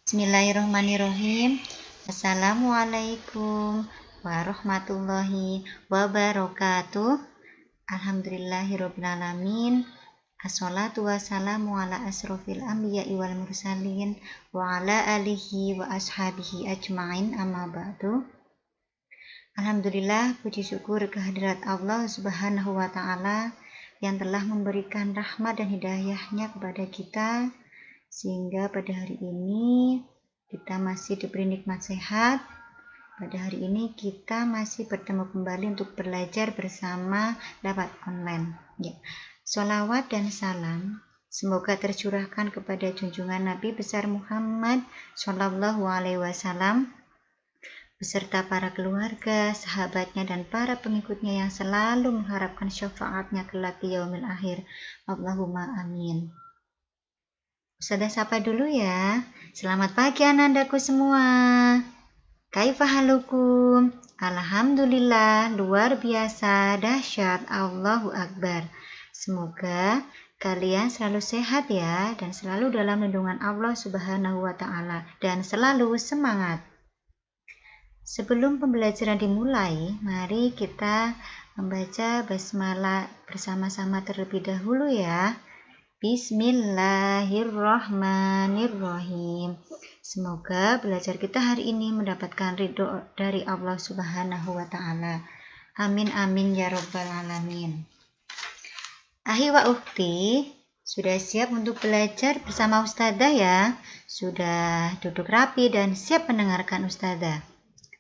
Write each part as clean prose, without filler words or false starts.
Bismillahirrahmanirrahim. Assalamualaikum warahmatullahi wabarakatuh. Alhamdulillahirrabbilalamin. Assalatu wassalamu ala asrofil anbiya'i wal mursalin wa ala alihi wa ashabihi ajma'in, amma ba'du. Alhamdulillah, puji syukur kehadirat Allah subhanahu wa ta'ala yang telah memberikan rahmat dan hidayahnya kepada kita, sehingga pada hari ini kita masih diberi nikmat sehat. Pada hari ini kita masih bertemu kembali untuk belajar bersama lewat online. Sholawat dan salam semoga tercurahkan kepada junjungan Nabi besar Muhammad Shallallahu Alaihi Wasallam beserta para keluarga, sahabatnya, dan para pengikutnya yang selalu mengharapkan syafaatnya kelak di yaumil akhir. Allahumma amin. Ustazah sapa dulu ya. Selamat pagi anandaku semua. Kaifa halukum? Alhamdulillah, luar biasa, dahsyat, Allahu Akbar. Semoga kalian selalu sehat ya, dan selalu dalam lindungan Allah subhanahu wa ta'ala, dan selalu semangat. Sebelum pembelajaran dimulai, mari kita membaca basmalah bersama-sama terlebih dahulu ya. Bismillahirrahmanirrahim. Semoga belajar kita hari ini mendapatkan ridho dari Allah subhanahu wa ta'ala. Amin amin ya rabbal alamin. Ahi wa ukhti, sudah siap untuk belajar bersama Ustazah ya? Sudah duduk rapi dan siap mendengarkan Ustazah?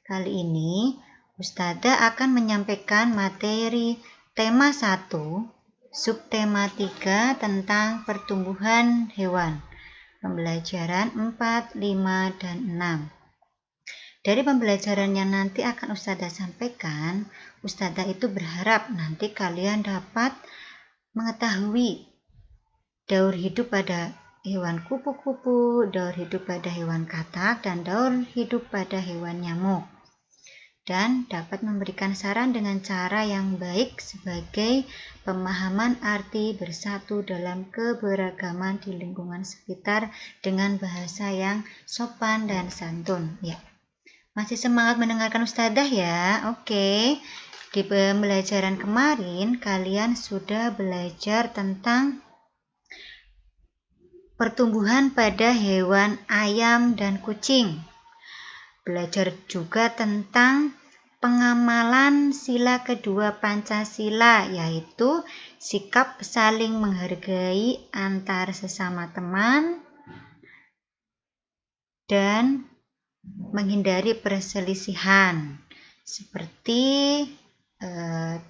Kali ini Ustazah akan menyampaikan materi tema 1, subtema 3 tentang pertumbuhan hewan. Pembelajaran 4, 5, dan 6. Dari pembelajaran yang nanti akan Ustazah sampaikan, Ustazah itu berharap nanti kalian dapat mengetahui daur hidup pada hewan kupu-kupu, daur hidup pada hewan katak, dan daur hidup pada hewan nyamuk. Dan dapat memberikan saran dengan cara yang baik sebagai pemahaman arti bersatu dalam keberagaman di lingkungan sekitar dengan bahasa yang sopan dan santun. Ya, masih semangat mendengarkan Ustazah ya? Oke. Di pembelajaran kemarin kalian sudah belajar tentang pertumbuhan pada hewan ayam dan kucing. Belajar juga tentang pengamalan sila kedua Pancasila, yaitu sikap saling menghargai antar sesama teman dan menghindari perselisihan, seperti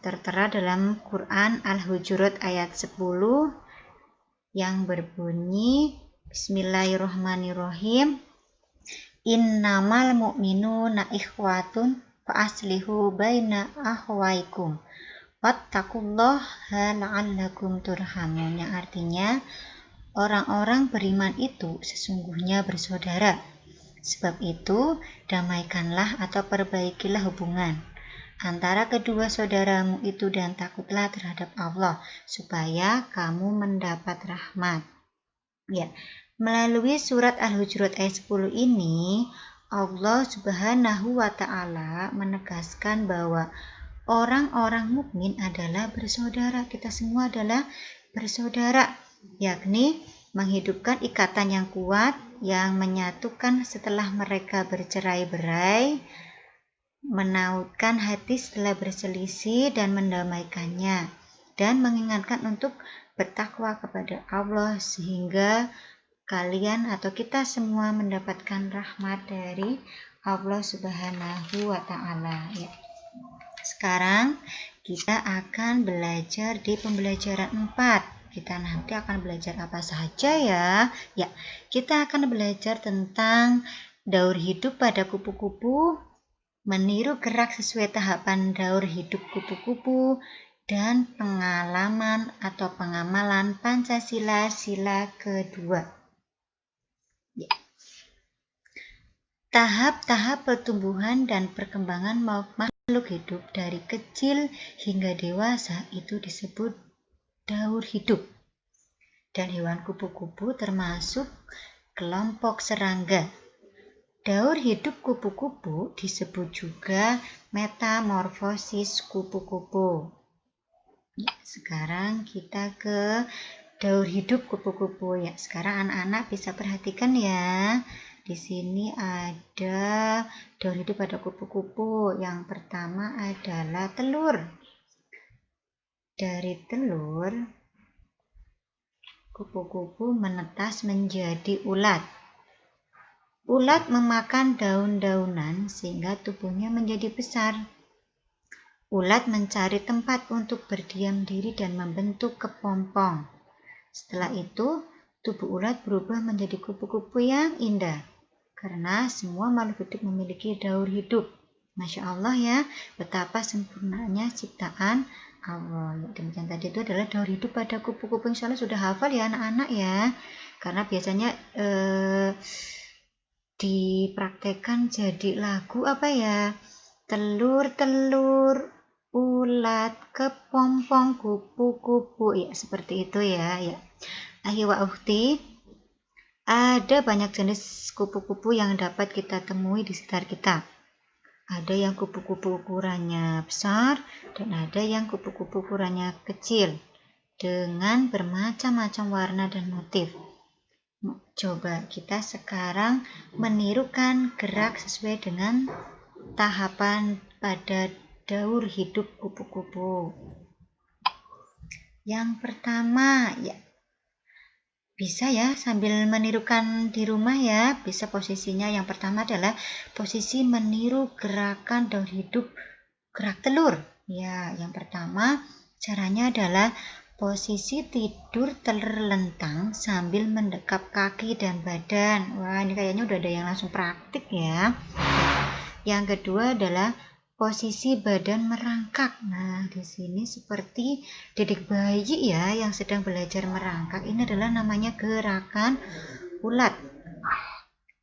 tertera dalam Quran Al-Hujurat ayat 10 yang berbunyi Bismillahirrahmanirrahim. Innamal mu'minuna ikhwatun fa aslihu baina akhwaikum wattaqullaha la'allakum turhamun. Yang artinya, orang-orang beriman itu sesungguhnya bersaudara. Sebab itu, damaikanlah atau perbaikilah hubungan antara kedua saudaramu itu dan takutlah terhadap Allah supaya kamu mendapat rahmat. Ya, melalui surat Al-Hujurat ayat 10 ini, Allah subhanahu wa ta'ala menegaskan bahwa orang-orang mukmin adalah bersaudara. Kita semua adalah bersaudara, yakni menghidupkan ikatan yang kuat yang menyatukan setelah mereka bercerai-berai, menautkan hati setelah berselisih dan mendamaikannya, dan mengingatkan untuk bertakwa kepada Allah sehingga kalian atau kita semua mendapatkan rahmat dari Allah subhanahu wa ta'ala. Ya. Sekarang kita akan belajar di pembelajaran 4. Kita nanti akan belajar apa saja ya? Ya, kita akan belajar tentang daur hidup pada kupu-kupu, meniru gerak sesuai tahapan daur hidup kupu-kupu, dan pengalaman atau pengamalan Pancasila sila kedua. Ya. Tahap-tahap pertumbuhan dan perkembangan makhluk hidup dari kecil hingga dewasa itu disebut daur hidup. Dan hewan kupu-kupu termasuk kelompok serangga. Daur hidup kupu-kupu disebut juga metamorfosis kupu-kupu. Ya, sekarang kita ke daur hidup kupu-kupu ya. Sekarang anak-anak bisa perhatikan ya. Di sini ada daur hidup pada kupu-kupu. Yang pertama adalah telur. Dari telur, kupu-kupu menetas menjadi ulat. Ulat memakan daun-daunan sehingga tubuhnya menjadi besar. Ulat mencari tempat untuk berdiam diri dan membentuk kepompong. Setelah itu, tubuh ulat berubah menjadi kupu-kupu yang indah. Karena semua makhluk hidup memiliki daur hidup. Masya Allah ya, betapa sempurnanya ciptaan Allah. Demikian tadi itu adalah daur hidup pada kupu-kupu. Insya Allah sudah hafal ya anak-anak ya. Karena biasanya dipraktekkan jadi lagu apa ya? Telur-telur, ulat, kepompong, kupu-kupu. Ya, seperti itu ya. Ya. Ahi wa ukhti, ada banyak jenis kupu-kupu yang dapat kita temui di sekitar kita. Ada yang kupu-kupu ukurannya besar dan ada yang kupu-kupu ukurannya kecil dengan bermacam-macam warna dan motif. Coba kita sekarang menirukan gerak sesuai dengan tahapan pada daur hidup kupu-kupu. Yang pertama, ya, bisa ya sambil menirukan di rumah ya. Bisa posisinya yang pertama adalah posisi meniru gerakan daur hidup gerak telur. Ya, yang pertama caranya adalah posisi tidur terlentang sambil mendekap kaki dan badan. Wah, ini kayaknya udah ada yang langsung praktik ya. Yang kedua adalah posisi badan merangkak. Nah, di sini seperti didik bayi ya yang sedang belajar merangkak. Ini adalah namanya gerakan ulat.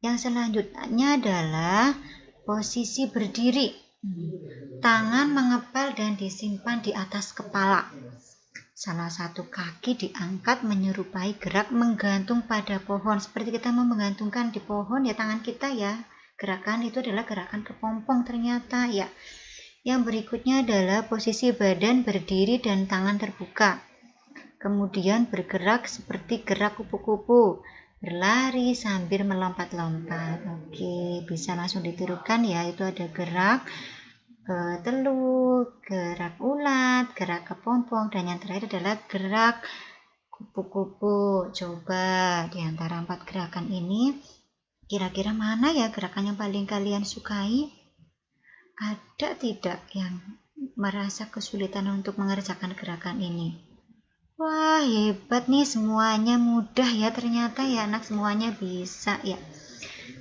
Yang selanjutnya adalah posisi berdiri. Tangan mengepal dan disimpan di atas kepala. Salah satu kaki diangkat menyerupai gerak menggantung pada pohon. Seperti kita mau menggantungkan di pohon ya tangan kita ya. Gerakan itu adalah gerakan kepompong ternyata ya. Yang berikutnya adalah posisi badan berdiri dan tangan terbuka. Kemudian bergerak seperti gerak kupu-kupu. Berlari sambil melompat-lompat. Oke, bisa langsung ditirukan ya. Itu ada gerak telur, gerak ulat, gerak kepompong, dan yang terakhir adalah gerak kupu-kupu. Coba di antara 4 gerakan ini, kira-kira mana ya gerakan yang paling kalian sukai? Ada tidak yang merasa kesulitan untuk mengerjakan gerakan ini? Wah, hebat nih, semuanya mudah ya ternyata ya anak, semuanya bisa ya.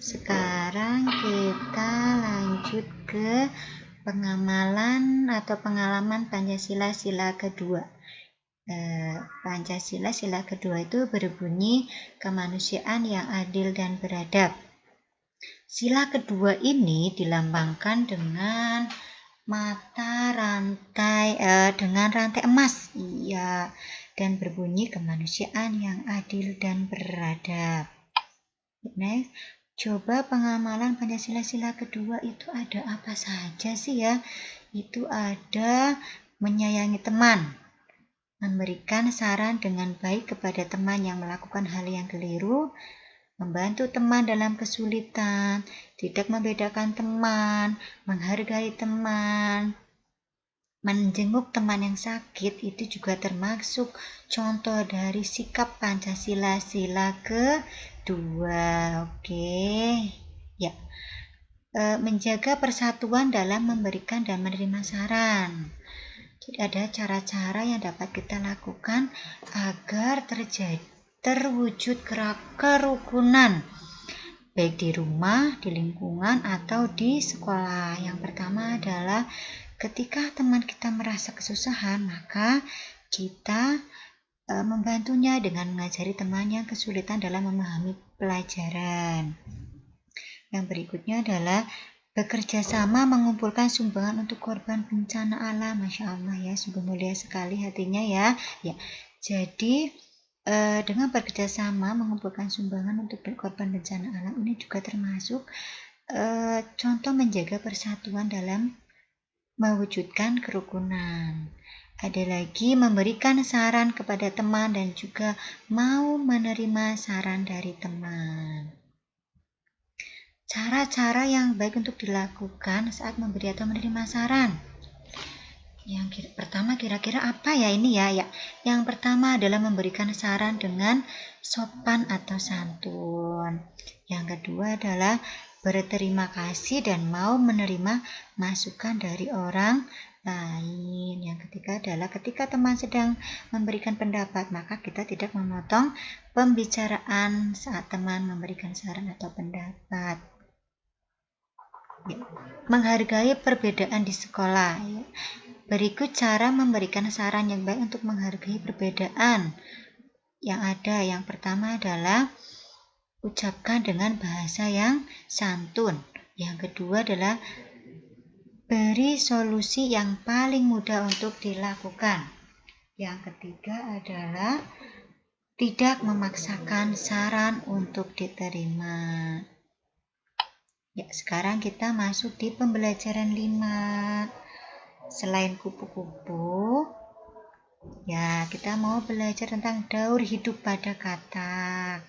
Sekarang kita lanjut ke pengamalan atau pengalaman Pancasila sila kedua. Pancasila sila kedua itu berbunyi kemanusiaan yang adil dan beradab. Sila kedua ini dilambangkan dengan dengan rantai emas. Iya, dan berbunyi kemanusiaan yang adil dan beradab. Next. Coba pengamalan Pancasila sila kedua itu ada apa saja sih ya? Itu ada menyayangi teman, memberikan saran dengan baik kepada teman yang melakukan hal yang keliru, membantu teman dalam kesulitan, tidak membedakan teman, menghargai teman, menjenguk teman yang sakit. Itu juga termasuk contoh dari sikap Pancasila sila kedua. Oke ya, menjaga persatuan dalam memberikan dan menerima saran. Jadi ada cara-cara yang dapat kita lakukan agar terwujud kerukunan baik di rumah, di lingkungan, atau di sekolah. Yang pertama adalah ketika teman kita merasa kesusahan, maka kita membantunya dengan mengajari teman yang kesulitan dalam memahami pelajaran. Yang berikutnya adalah bekerja sama mengumpulkan sumbangan untuk korban bencana alam. Masya Allah ya, sungguh mulia sekali hatinya ya. Jadi dengan bekerja sama mengumpulkan sumbangan untuk korban bencana alam ini juga termasuk Contoh menjaga persatuan dalam mewujudkan kerukunan. Ada lagi memberikan saran kepada teman dan juga mau menerima saran dari teman. Cara-cara yang baik untuk dilakukan saat memberi atau menerima saran. Yang pertama kira-kira apa ya ini ya? Yang pertama adalah memberikan saran dengan sopan atau santun. Yang kedua adalah berterima kasih dan mau menerima masukan dari orang lain. Yang ketiga adalah ketika teman sedang memberikan pendapat, maka kita tidak memotong pembicaraan saat teman memberikan saran atau pendapat. Menghargai perbedaan di sekolah. Berikut cara memberikan saran yang baik untuk menghargai perbedaan yang ada. Yang pertama adalah ucapkan dengan bahasa yang santun. Yang kedua adalah beri solusi yang paling mudah untuk dilakukan. Yang ketiga adalah tidak memaksakan saran untuk diterima. Ya, sekarang kita masuk di pembelajaran 5. Selain kupu-kupu, ya kita mau belajar tentang daur hidup pada katak.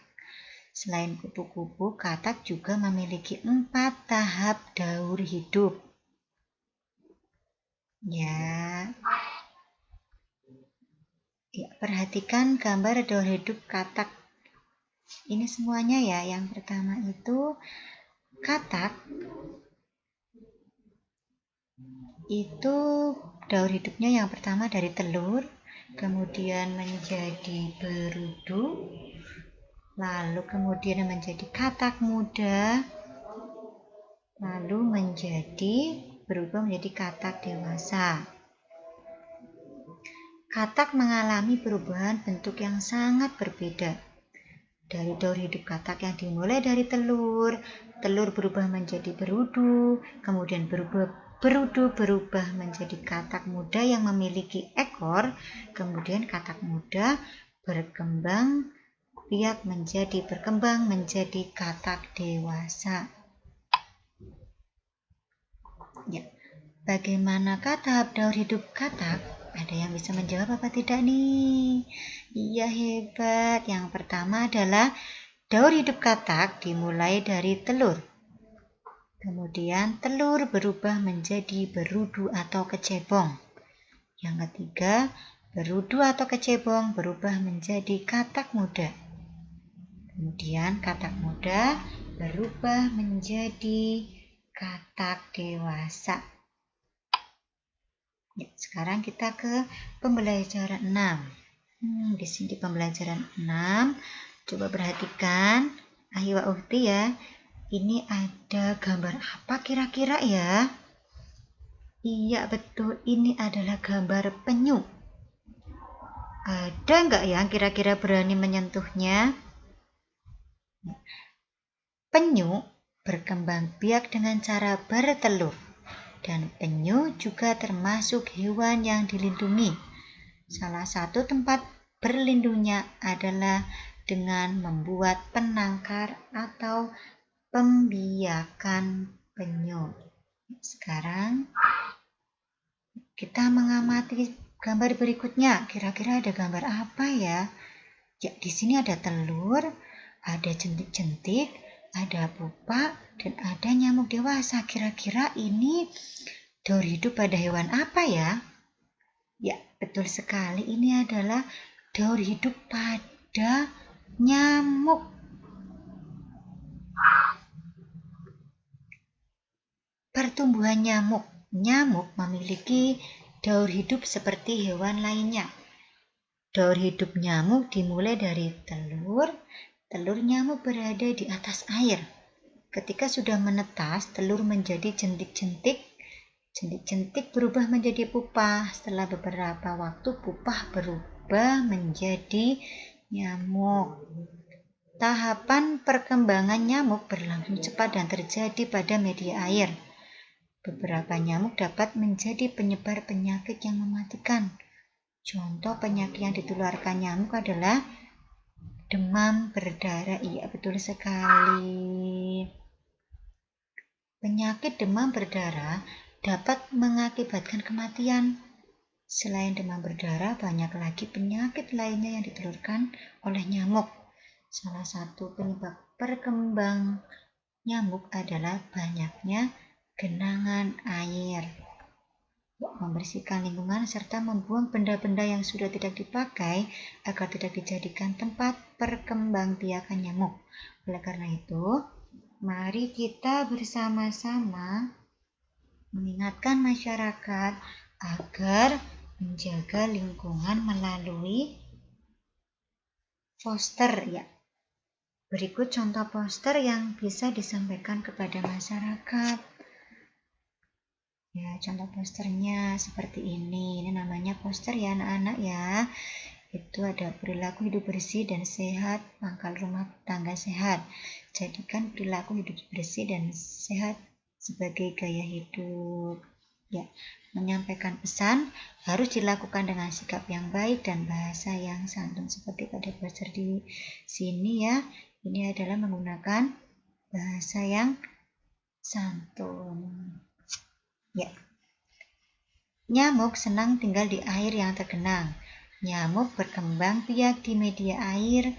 Selain kupu-kupu, katak juga memiliki 4 tahap daur hidup. Ya, perhatikan gambar daur hidup katak. Ini semuanya ya. Yang pertama itu katak. Itu daur hidupnya yang pertama dari telur, kemudian menjadi berudu, lalu kemudian menjadi katak muda, lalu berubah menjadi katak dewasa. Katak mengalami perubahan bentuk yang sangat berbeda. Dari daur hidup katak yang dimulai dari telur berubah menjadi berudu, kemudian berudu berubah menjadi katak muda yang memiliki ekor, kemudian katak muda berkembang menjadi katak dewasa. Ya, bagaimanakah tahap daur hidup katak? Ada yang bisa menjawab apa tidak nih? Iya, hebat. Yang pertama adalah daur hidup katak dimulai dari telur. Kemudian telur berubah menjadi berudu atau kecebong. Yang ketiga, berudu atau kecebong berubah menjadi katak muda. Kemudian katak muda berubah menjadi katak dewasa. Ya, sekarang kita ke pembelajaran 6. Di sini pembelajaran 6, coba perhatikan, Ahi wa Ukhti ya. Ini ada gambar apa kira-kira ya? Iya betul, ini adalah gambar penyu. Ada nggak yang kira-kira berani menyentuhnya? Penyu berkembang biak dengan cara bertelur. Dan penyu juga termasuk hewan yang dilindungi. Salah satu tempat berlindungnya adalah dengan membuat penangkar atau pembiakan penyu. Sekarang kita mengamati gambar berikutnya. Kira-kira ada gambar apa ya? Ya, di sini ada telur, ada jentik-jentik, ada pupa, dan ada nyamuk dewasa. Kira-kira ini daur hidup pada hewan apa ya? Ya, betul sekali. Ini adalah daur hidup pada nyamuk. Pertumbuhan nyamuk. Nyamuk memiliki daur hidup seperti hewan lainnya. Daur hidup nyamuk dimulai dari telur. Telur nyamuk berada di atas air. Ketika sudah menetas, telur menjadi jentik-jentik. Jentik-jentik berubah menjadi pupa. Setelah beberapa waktu, pupa berubah menjadi nyamuk. Tahapan perkembangan nyamuk berlangsung cepat dan terjadi pada media air. Beberapa nyamuk dapat menjadi penyebar penyakit yang mematikan. Contoh penyakit yang ditularkan nyamuk adalah demam berdarah. Iya, betul sekali. Penyakit demam berdarah dapat mengakibatkan kematian. Selain demam berdarah, banyak lagi penyakit lainnya yang ditelurkan oleh nyamuk. Salah satu penyebab perkembang nyamuk adalah banyaknya genangan air. Membersihkan lingkungan serta membuang benda-benda yang sudah tidak dipakai agar tidak dijadikan tempat perkembangbiakan nyamuk. Oleh karena itu, mari kita bersama-sama mengingatkan masyarakat agar menjaga lingkungan melalui poster ya. Berikut contoh poster yang bisa disampaikan kepada masyarakat. Ya, contoh posternya seperti ini. Ini namanya poster ya anak-anak ya. Itu ada perilaku hidup bersih dan sehat, pangkal rumah tangga sehat. Jadikan perilaku hidup bersih dan sehat sebagai gaya hidup. Ya, menyampaikan pesan harus dilakukan dengan sikap yang baik dan bahasa yang santun seperti pada poster di sini ya. Ini adalah menggunakan bahasa yang santun. Ya. Nyamuk senang tinggal di air yang tergenang. Nyamuk berkembang biak di media air.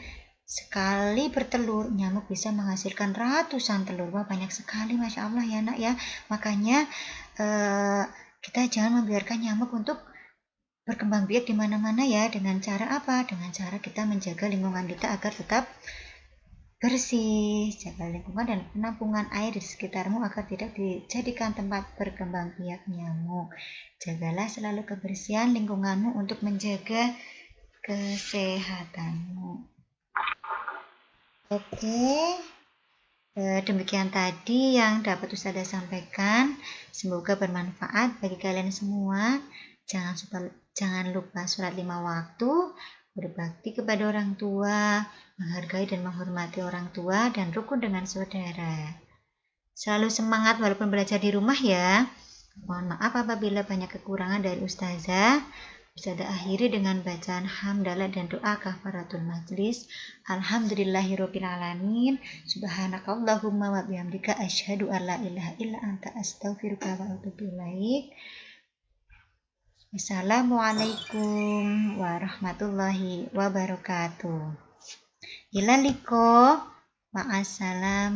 Sekali bertelur, nyamuk bisa menghasilkan ratusan telur. Wah, banyak sekali, Masya Allah ya nak ya. Makanya kita jangan membiarkan nyamuk untuk berkembang biak di mana-mana ya. Dengan cara apa? Dengan cara kita menjaga lingkungan kita agar tetap bersih, jaga lingkungan dan penampungan air di sekitarmu agar tidak dijadikan tempat berkembang biak nyamuk. Jagalah selalu kebersihan lingkunganmu untuk menjaga kesehatanmu. Oke, demikian tadi yang dapat Ustazah sampaikan. Semoga bermanfaat bagi kalian semua. Jangan lupa sholat 5 waktu, berbakti kepada orang tua, menghargai dan menghormati orang tua, dan rukun dengan saudara. Selalu semangat walaupun belajar di rumah ya. Mohon maaf apabila banyak kekurangan dari Ustazah. Ustazah akhiri dengan bacaan hamdalah dan doa kafaratul majlis. Alhamdulillahirrabbilalamin. Subhanakallahumma wa bihamdika asyhadu an la ilaha illa anta astaghfiruka wa atubu ilaik. Assalamualaikum warahmatullahi wabarakatuh. Ila liko. Ma'assalam.